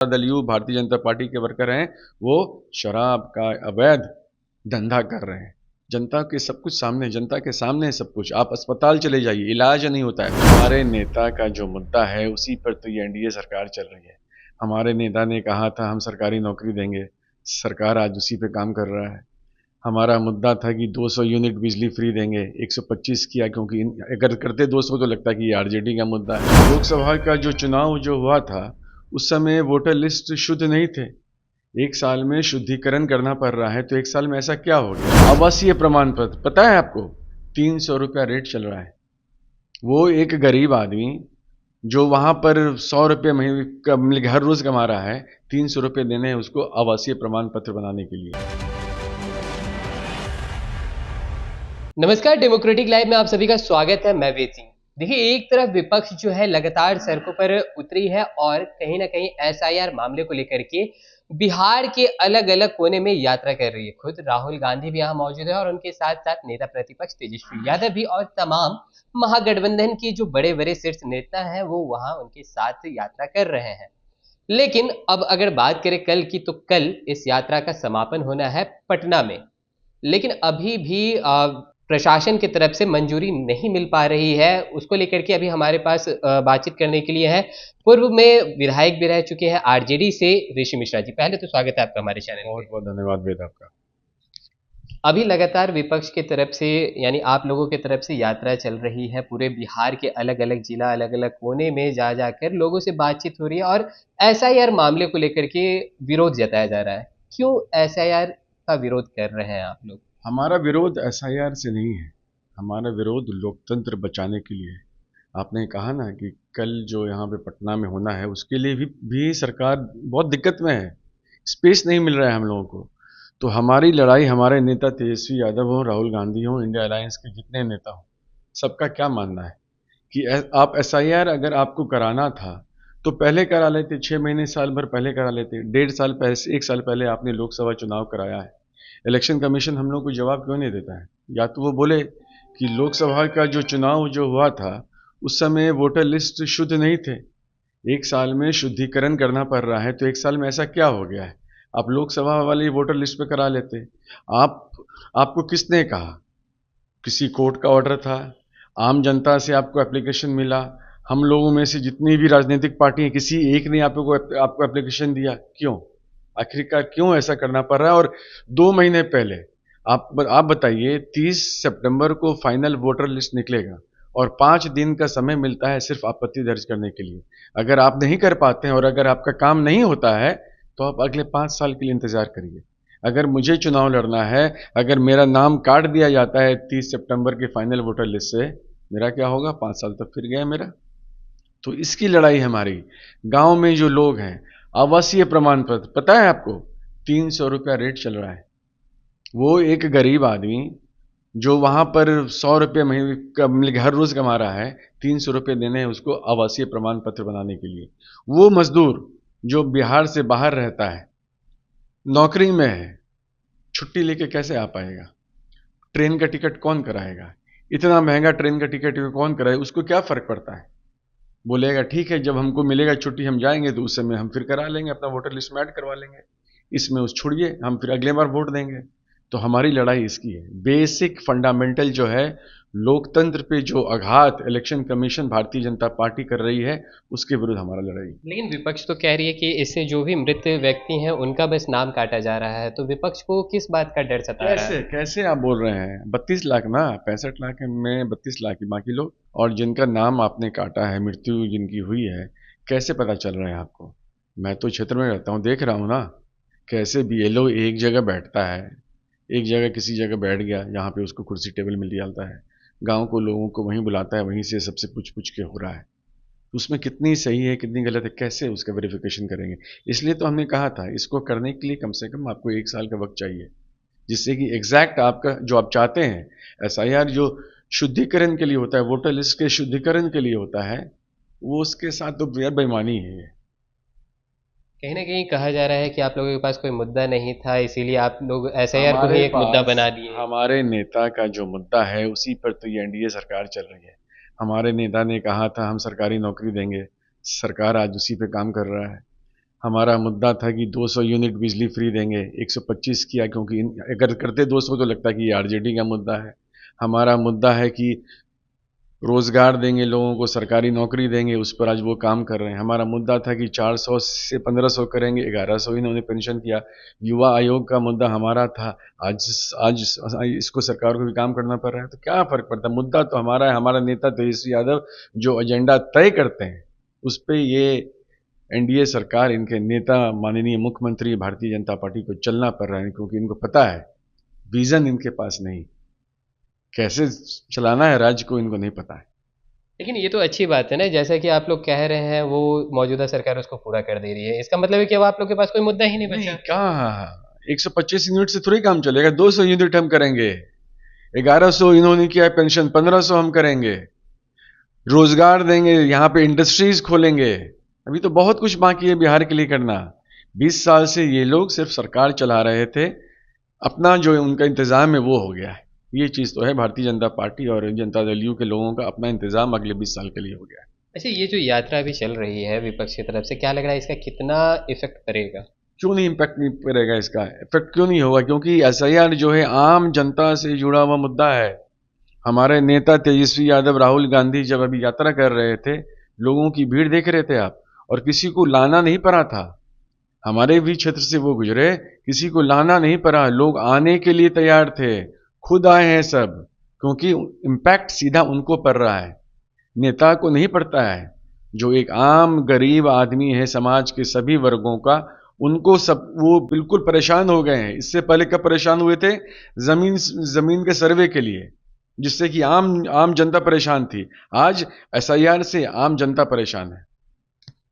Dal U Bharatiya Janata party के worker हैं, वो शराब का अवैध धंधा कर रहे हैं। जनता के सब कुछ सामने, जनता के सामने है सब कुछ। आप अस्पताल चले जाइए, इलाज नहीं होता है। हमारे नेता का जो मुद्दा है उसी पर तो ये एनडीए सरकार चल रही है। हमारे नेता ने कहा था हम सरकारी नौकरी देंगे, सरकार आज उसी पे काम कर रहा है। हमारा मुद्दा था कि 200 यूनिट बिजली फ्री देंगे, 125 किया, क्योंकि अगर करते 200 तो लगता कि ये आरजेडी का मुद्दा है। लोकसभा का जो चुनाव जो हुआ था उस समय वोटर लिस्ट शुद्ध नहीं थे। एक साल में शुद्धिकरण करना पड़ रहा है, तो एक साल में ऐसा क्या हो गया? आवासीय प्रमाण पत्र पता है आपको, 300 रुपया रेट चल रहा है। वो एक गरीब आदमी जो वहां पर 100 रुपये महीने हर रोज कमा रहा है, 300 रुपये देने हैं उसको आवासीय प्रमाण पत्र बनाने के लिए। नमस्कार, डेमोक्रेटिक लाइव में आप सभी का स्वागत है। मैं वेद सिंह। देखिए, एक तरफ विपक्ष जो है लगातार सड़कों पर उतरी है और कहीं ना कहीं एसआईआर मामले को लेकर के बिहार के अलग अलग कोने में यात्रा कर रही है। खुद राहुल गांधी भी यहाँ मौजूद है और उनके साथ साथ नेता प्रतिपक्ष तेजस्वी यादव भी और तमाम महागठबंधन के जो बड़े बड़े शीर्ष नेता हैं वो वहाँ उनके साथ यात्रा कर रहे हैं। लेकिन अब अगर बात करें कल की, तो कल इस यात्रा का समापन होना है पटना में। लेकिन अभी भी प्रशासन की तरफ से मंजूरी नहीं मिल पा रही है। उसको लेकर के अभी हमारे पास बातचीत करने के लिए है पूर्व में विधायक भी रह चुके हैं आरजेडी से ऋषि मिश्रा जी। पहले तो स्वागत है आपका हमारे चैनल में। बहुत बहुत धन्यवाद वेद आपका। अभी लगातार विपक्ष की तरफ से यानी आप लोगों की तरफ से यात्रा चल रही है, पूरे बिहार के अलग अलग जिला अलग अलग कोने में जा जाकर लोगों से बातचीत हो रही है और एसआईआर मामले को लेकर के विरोध जताया जा रहा है। क्यों एसआईआर का विरोध कर रहे हैं आप लोग? हमारा विरोध एसआईआर से नहीं है, हमारा विरोध लोकतंत्र बचाने के लिए है। आपने कहा ना कि कल जो यहाँ पे पटना में होना है उसके लिए भी सरकार बहुत दिक्कत में है, स्पेस नहीं मिल रहा है हम लोगों को। तो हमारी लड़ाई, हमारे नेता तेजस्वी यादव हों, राहुल गांधी हों, इंडिया अलायंस के जितने नेता हों, सबका क्या मानना है कि आप एसआईआर अगर आपको कराना था तो पहले करा लेते, 6 महीने साल भर पहले करा लेते। 1.5 साल पहले, 1 साल पहले आपने लोकसभा चुनाव कराया है। इलेक्शन कमीशन हम लोग को जवाब क्यों नहीं देता है? या तो वो बोले कि लोकसभा का जो चुनाव जो हुआ था उस समय वोटर लिस्ट शुद्ध नहीं थे, एक साल में शुद्धिकरण करना पड़ रहा है, तो एक साल में ऐसा क्या हो गया है? आप लोकसभा वाली वोटर लिस्ट पे करा लेते। आप आपको किसने कहा? किसी कोर्ट का ऑर्डर था? आम जनता से आपको एप्लीकेशन मिला? हम लोगों में से जितनी भी राजनीतिक पार्टी हैं, किसी एक ने आपको एप्लीकेशन दिया? क्यों? आखिरकार क्यों ऐसा करना पड़ रहा है? और 2 महीने पहले आप बताइए, 30 सितंबर को फाइनल वोटर लिस्ट निकलेगा और 5 दिन का समय मिलता है सिर्फ आपत्ति दर्ज करने के लिए। अगर आप नहीं कर पाते हैं और अगर आपका काम नहीं होता है तो आप अगले 5 साल के लिए इंतजार करिए। अगर मुझे चुनाव लड़ना है, अगर मेरा नाम काट दिया जाता है 30 सितंबर के फाइनल वोटर लिस्ट से, मेरा क्या होगा? 5 साल तक फिर गया मेरा। तो इसकी लड़ाई हमारी। गांव में जो लोग हैं, आवासीय प्रमाण पत्र पता है आपको, 300 रुपया रेट चल रहा है। वो एक गरीब आदमी जो वहां पर 100 रुपये महीने हर रोज कमा रहा है, 300 रुपये देने हैं उसको आवासीय प्रमाण पत्र बनाने के लिए। वो मजदूर जो बिहार से बाहर रहता है, नौकरी में है, छुट्टी लेके कैसे आ पाएगा? ट्रेन का टिकट कौन कराएगा? इतना महंगा ट्रेन का टिकट कौन कराएगा? उसको क्या फर्क पड़ता है? बोलेगा ठीक है, जब हमको मिलेगा छुट्टी हम जाएंगे तो उस समय हम फिर करा लेंगे, अपना वोटर लिस्ट में ऐड करवा लेंगे, इसमें उस छोड़िए, हम फिर अगले बार वोट देंगे। तो हमारी लड़ाई इसकी है। बेसिक फंडामेंटल जो है, लोकतंत्र पे जो आघात election commission Bharatiya Janata party कर रही है, उसके विरुद्ध हमारा लड़ाई। लेकिन विपक्ष तो कह रही है कि इससे जो भी मृत व्यक्ति हैं उनका बस नाम काटा जा रहा है, तो विपक्ष को किस बात का डर सता रहा है? कैसे आप बोल रहे हैं? 32 लाख ना, 65 लाख में 32 लाख ही बाकी लोग, और जिनका नाम आपने काटा है, मृत्यु जिनकी हुई है, कैसे पता चल रहा है आपको? मैं तो क्षेत्र में रहता हूँ, देख रहा हूँ ना कैसे बीएलओ एक जगह बैठता है, एक जगह किसी जगह बैठ गया, यहाँ पे उसको कुर्सी टेबल मिल जाता है, गांव को लोगों को वहीं बुलाता है, वहीं से सबसे पूछ के हो रहा है। उसमें कितनी सही है कितनी गलत है, कैसे उसका वेरिफिकेशन करेंगे? इसलिए तो हमने कहा था इसको करने के लिए कम से कम आपको 1 साल का वक्त चाहिए, जिससे कि एग्जैक्ट आपका जो आप चाहते हैं, एसआईआर जो शुद्धिकरण के लिए होता है, वोटर लिस्ट के शुद्धिकरण के लिए होता है, वो उसके साथ तो बेईमानी है ये। कहीं ना कहीं कहा जा रहा है कि आप लोगों के पास कोई मुद्दा नहीं था, इसीलिए आप लोग एसआईआर को ही हमारे एक मुद्दा पास बना दिए। हमारे नेता का जो मुद्दा है उसी पर तो ये एनडीए सरकार चल रही है। हमारे नेता ने कहा था हम सरकारी नौकरी देंगे, सरकार आज उसी पे काम कर रहा है। हमारा मुद्दा था कि 200 यूनिट बिजली फ्री देंगे, 125 किया, क्योंकि अगर करते 200 तो लगता कि ये आरजेडी का मुद्दा है। हमारा मुद्दा है कि रोजगार देंगे लोगों को, सरकारी नौकरी देंगे, उस पर आज वो काम कर रहे हैं। हमारा मुद्दा था कि 400 से 1500 करेंगे, 1100 इन्होंने पेंशन किया। युवा आयोग का मुद्दा हमारा था, आज आज इसको सरकार को भी काम करना पड़ रहा है। तो क्या फर्क पड़ता है, मुद्दा तो हमारा है। हमारा नेता तेजस्वी यादव जो एजेंडा तय करते हैं उस पर ये एनडीए सरकार, इनके नेता माननीय मुख्यमंत्री भारतीय जनता पार्टी को चलना पड़ रहा है, क्योंकि इनको पता है विजन इनके पास नहीं, कैसे चलाना है राज्य को इनको नहीं पता है। लेकिन ये तो अच्छी बात है ना, जैसा कि आप लोग कह रहे हैं वो मौजूदा सरकार उसको पूरा कर दे रही है, इसका मतलब है कि अब आप लोग के पास कोई मुद्दा ही नहीं नहीं बचा। कहाँ, 125 यूनिट से थोड़ी काम चलेगा, 200 यूनिट हम करेंगे, 1100 इन्होंने किया है पेंशन, 1500 हम करेंगे, रोजगार देंगे, यहाँ पे इंडस्ट्रीज खोलेंगे। अभी तो बहुत कुछ बाकी है बिहार के लिए करना। 20 साल से ये लोग सिर्फ सरकार चला रहे थे, अपना जो उनका इंतजाम है वो हो गया है। ये चीज़ तो है, भारतीय जनता पार्टी और जनता दल यू के लोगों का अपना इंतजाम अगले 20 साल के लिए हो गया है। अच्छा, ये जो यात्रा अभी चल रही है विपक्ष की तरफ से, क्या लग रहा है इसका कितना इफेक्ट पड़ेगा? क्यों नहीं इम्पैक्ट नहीं पड़ेगा, इसका इफेक्ट क्यों नहीं होगा, क्योंकि एसआईआर जो है आम जनता से जुड़ा हुआ मुद्दा है। हमारे नेता तेजस्वी यादव, राहुल गांधी जब अभी यात्रा कर रहे थे, लोगों की भीड़ देख रहे थे आप, और किसी को लाना नहीं पड़ा था। हमारे भी क्षेत्र से वो गुजरे, किसी को लाना नहीं पड़ा, लोग आने के लिए तैयार थे, खुद आए हैं सब, क्योंकि इम्पैक्ट सीधा उनको पड़ रहा है, नेता को नहीं पड़ता है। जो एक आम गरीब आदमी है समाज के सभी वर्गों का, उनको सब वो बिल्कुल परेशान हो गए हैं। इससे पहले कब परेशान हुए थे, जमीन जमीन के सर्वे के लिए, जिससे कि आम आम जनता परेशान थी। आज एसआईआर से आम जनता परेशान है।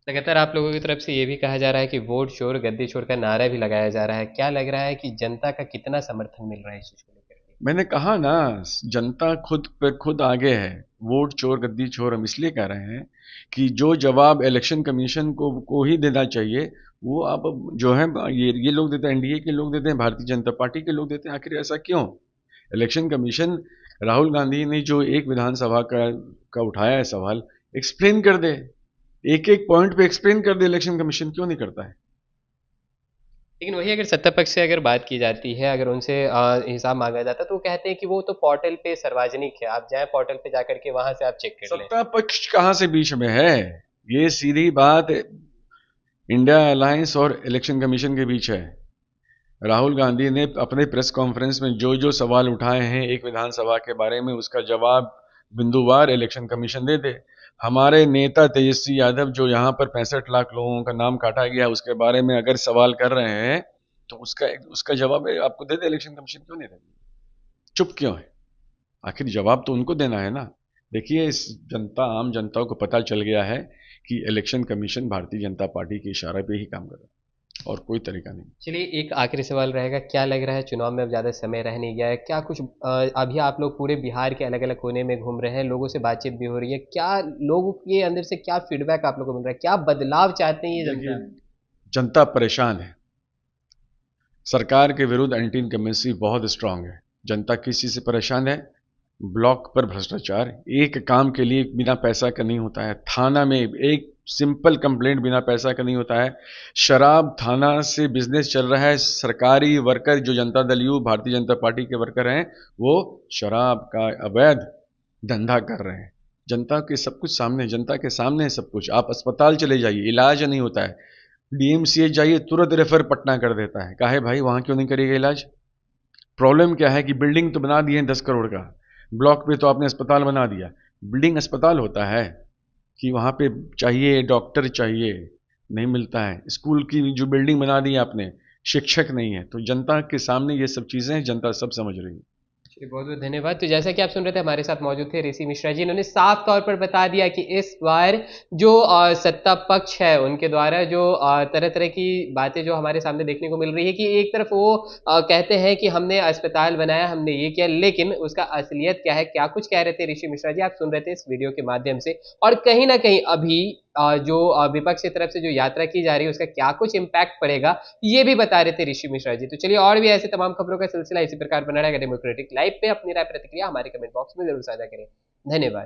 लगातार आप लोगों की तरफ से ये भी कहा जा रहा है कि वोट चोर गद्दी चोर का नारा भी लगाया जा रहा है, क्या लग रहा है कि जनता का कितना समर्थन मिल रहा है इस चीज को लेकर के? मैंने कहा ना, जनता खुद पे खुद आगे है। वोट चोर गद्दी चोर हम इसलिए कह रहे हैं कि जो जवाब इलेक्शन कमीशन को ही देना चाहिए, वो अब जो है ये लोग देते हैं, एनडीए के लोग देते हैं, भारतीय जनता पार्टी के लोग देते हैं। आखिर ऐसा क्यों? इलेक्शन कमीशन, राहुल गांधी ने जो एक विधानसभा का उठाया है सवाल, एक्सप्लेन कर दे, एक एक पॉइंट पे एक्सप्लेन कर दे। इलेक्शन कमीशन क्यों नहीं करता है? लेकिन वही अगर सत्ता पक्ष से अगर बात की जाती है, अगर उनसे हिसाब मांगा जाता है तो वो कहते हैं कि वो तो पोर्टल पे सार्वजनिक है, आप जाएं पोर्टल पे जाकर के वहां से आप चेक कर लें। सत्ता पक्ष कहाँ से बीच में है? ये सीधी बात इंडिया अलायंस और इलेक्शन कमीशन के बीच है। राहुल गांधी ने अपने प्रेस कॉन्फ्रेंस में जो जो सवाल उठाए हैं एक विधानसभा के बारे में, उसका जवाब बिंदुवार इलेक्शन कमीशन दे दे। हमारे नेता तेजस्वी यादव जो यहाँ पर 65 लाख लोगों का नाम काटा गया, उसके बारे में अगर सवाल कर रहे हैं, तो उसका उसका जवाब आपको दे दे इलेक्शन कमीशन, क्यों नहीं देती? चुप क्यों है? आखिर जवाब तो उनको देना है ना। देखिए, इस आम जनता को पता चल गया है कि election commission Bharatiya Janata party के इशारे पे ही काम कर रहा है, और कोई तरीका नहीं। चलिए, एक आखिरी सवाल रहेगा, क्या लग रहा है चुनाव में अब ज़्यादा समय रह नहीं गया है, क्या कुछ अभी आप लोग पूरे बिहार के अलग अलग कोने में घूम रहे हैं, लोगों से बातचीत भी हो रही है, क्या लोगों के अंदर से क्या फीडबैक आप लोगों को मिल रहा है, क्या बदलाव चाहते हैं ये जनता? जनता परेशान है, सरकार के विरुद्ध एंटी इनकम्बेंसी बहुत स्ट्रांग है। जनता किस चीज़ से परेशान है? ब्लॉक पर भ्रष्टाचार, एक काम के लिए बिना पैसा का नहीं होता है। थाना में एक सिंपल कंप्लेंट बिना पैसा का नहीं होता है। शराब थाना से बिजनेस चल रहा है। सरकारी वर्कर जो जनता दल यू भारतीय जनता पार्टी के वर्कर हैं, वो शराब का अवैध धंधा कर रहे हैं। जनता के सब कुछ सामने, जनता के सामने है सब कुछ। आप अस्पताल चले जाइए, इलाज नहीं होता है। डीएमसीएच जाइए, तुरंत रेफर पटना कर देता है। काहे भाई, वहाँ क्यों नहीं करेगा इलाज? प्रॉब्लम क्या है कि बिल्डिंग तो बना दिए 10 करोड़ का, ब्लॉक पे तो आपने अस्पताल बना दिया। बिल्डिंग अस्पताल होता है कि वहाँ पे चाहिए डॉक्टर, चाहिए, नहीं मिलता है। स्कूल की जो बिल्डिंग बना दी आपने, शिक्षक नहीं है। तो जनता के सामने ये सब चीज़ें जनता सब समझ रही है। चलिए, बहुत बहुत धन्यवाद। तो जैसा कि आप सुन रहे थे, हमारे साथ मौजूद थे ऋषि मिश्रा जी। इन्होंने साफ तौर पर बता दिया कि इस बार जो सत्ता पक्ष है उनके द्वारा जो तरह तरह की बातें जो हमारे सामने देखने को मिल रही है कि एक तरफ वो कहते हैं कि हमने अस्पताल बनाया, हमने ये किया, लेकिन उसका असलियत क्या है, क्या कुछ कह रहे थे ऋषि मिश्रा जी, आप सुन रहे थे इस वीडियो के माध्यम से। और कहीं ना कहीं अभी जो विपक्ष की तरफ से जो यात्रा की जा रही है उसका क्या कुछ इम्पैक्ट पड़ेगा, ये भी बता रहे थे ऋषि मिश्रा जी। तो चलिए, और भी ऐसे तमाम खबरों का सिलसिला इसी प्रकार बना रहेगा डेमोक्रेटिक लाइव पे। अपनी राय प्रतिक्रिया हमारे कमेंट बॉक्स में जरूर साझा करें। धन्यवाद।